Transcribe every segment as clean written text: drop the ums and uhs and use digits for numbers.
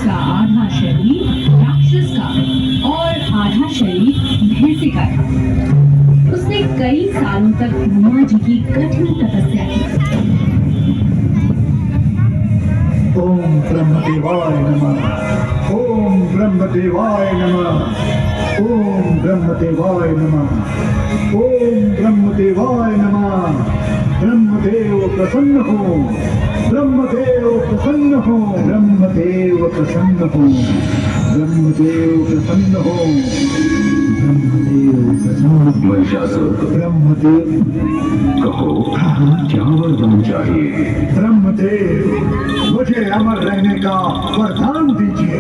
उसका आधा शरीर राक्षस का और आधा शरीर भैंसे का था। उसने कई सालों तक ब्रह्मा जी की कठिन तपस्या की। ओम ब्रह्मदेवाय नमः। ओम ब्रह्मदेवाय नमः। ओम ब्रह्मदेवाय नमः। ओम ब्रह्मदेवाय नमः। ब्रह्मदेव प्रसन्न हो। ब्रह्मदेव प्रसन्न हो। ब्रह्मदेव प्रसन्न हो। ब्रह्मदेव प्रसन्न हो। ब्रह्मदेव प्रसन्न हो। महिषासुर, ब्रह्मदेव कहो क्या वरदान चाहिए? ब्रह्मदेव, मुझे अमर रहने का वरदान दीजिए।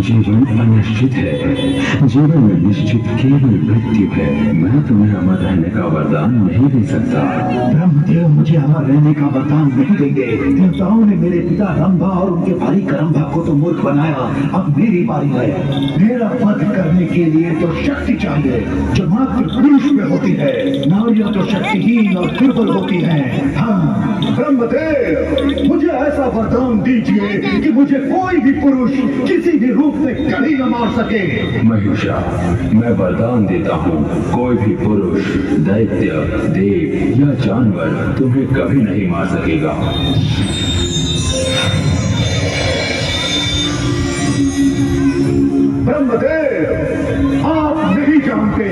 जीवन अनिश्चित है, जीवन में निश्चित केवल मृत्यु है। मैं तुम्हें अमर रहने का वरदान नहीं दे सकता। ब्रह्मदेव मुझे अमर रहने का वरदान नहीं देंगे। देवताओं ने मेरे पिता रंभा और उनके भाई करंभा को तो मूर्ख बनाया। अब मेरी बारी है। मेरा वध करने के लिए तो शक्ति चाहिए जो मात्र पुरुष में होती है। नारियां तो शक्तिहीन और दुर्बल होती हैं। हम ब्रह्मदेव, मुझे ऐसा वरदान दीजिए कि मुझे कोई भी पुरुष किसी भी रूप में कभी न मार सके। महिषा, मैं वरदान देता हूँ, कोई भी पुरुष, दैत्य, देव या जानवर तुम्हें कभी नहीं मार सकेगा। ब्रह्मदेव, आप नहीं जानते,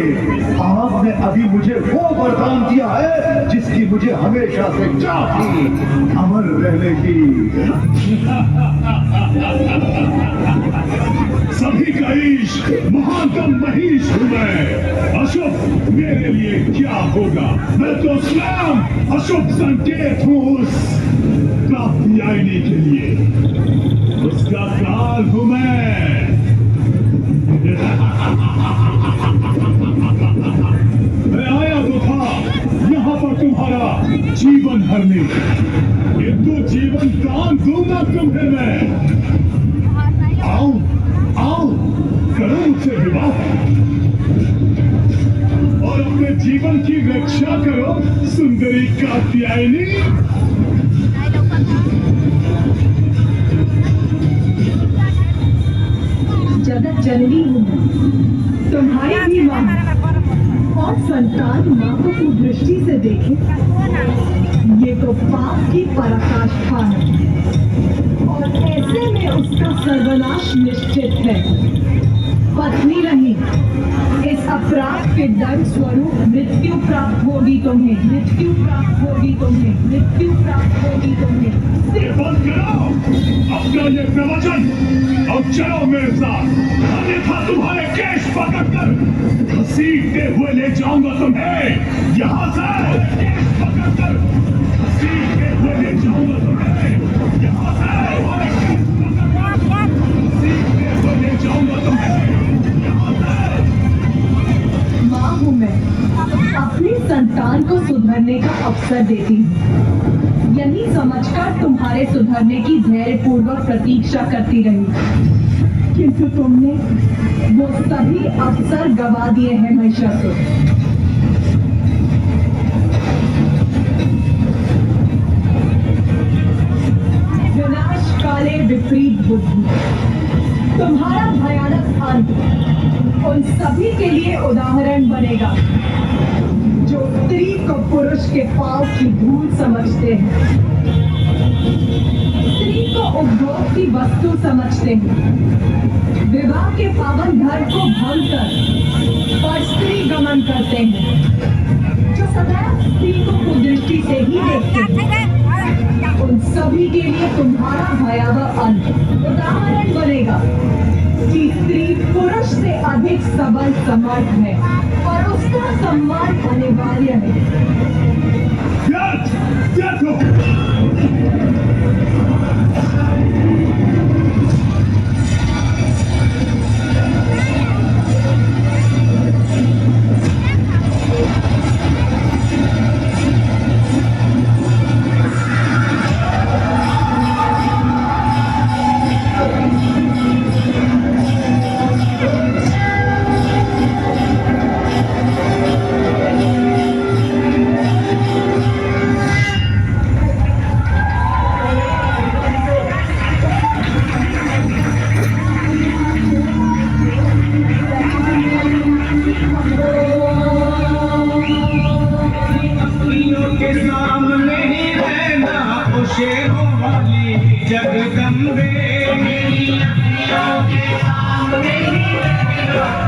आपने अभी मुझे वो वरदान दिया है जिसकी मुझे हमेशा से चाह थी, अमर रहने की। सभी का इश्क महानतम महिष हूँ मैं। अशुभ मेरे लिए क्या होगा? मैं तो स्वयं अशुभ संकेत हूँ उस कात्यायनी के लिए। उसका काल हूँ मैं। मैं आया तो था यहाँ पर तुम्हारा जीवन हरने, किंतु जीवन दान दूंगा तुम्हें मैं। आओ आओ, करो मुझसे विवाह और अपने जीवन की रक्षा करो सुंदरी कात्यायनी। जगत जननी हूँ, तुम्हारी भी माँ और संतान माँ को कुदृष्टि से देखे, ये तो पाप की पराकाष्ठा है और ऐसे में उसका सर्वनाश निश्चित है। पत्नी रही, इस अपराध के दंड स्वरूप मृत्यु प्राप्त होगी तुम्हें, मृत्यु प्राप्त होगी तुम्हें, मृत्यु प्राप्त होगी तुम्हें। बंद करो अपना ये प्रवचन और चलो मेरे साथ, अन्यथा तुम्हारे केश पकड़कर घसीटते हुए ले जाऊंगा तुम्हें यहाँ से। केश पकड़कर घसीटते हुए ले जाऊंगा तुम्हें यहाँ से। घसीटते हुए ले जाऊंगा तुम्हें यहाँ से। माँ हूँ मैं, अपनी संतान को सुधरने का अवसर देती हूँ, यही समझकर तुम्हारे सुधरने की धैर्यपूर्वक प्रतीक्षा करती रही, किंतु तुमने वो सभी अवसर गवा दिए हैं महिषासुर। विनाश काले विपरीत बुद्धि, तुम्हारा भयानक अंत उन सभी के लिए उदाहरण बनेगा जो स्त्री को पुरुष के पांव की धूल समझते हैं, स्त्री को उपभोग की वस्तु समझते हैं, विवाह के पावन धर्म को भंग कर पर स्त्री गमन करते हैं, जो सदैव स्त्री को कुदृष्टि से ही देखते हैं, उन सभी के लिए तुम्हारा भयावह अंत उदाहरण बनेगा कि स्त्री पुरुष से अधिक सबल समर्थ है और उसका सम्मान अनिवार्य है। शेरों वाली जगदम्बे मेरी अखियों के सामने ही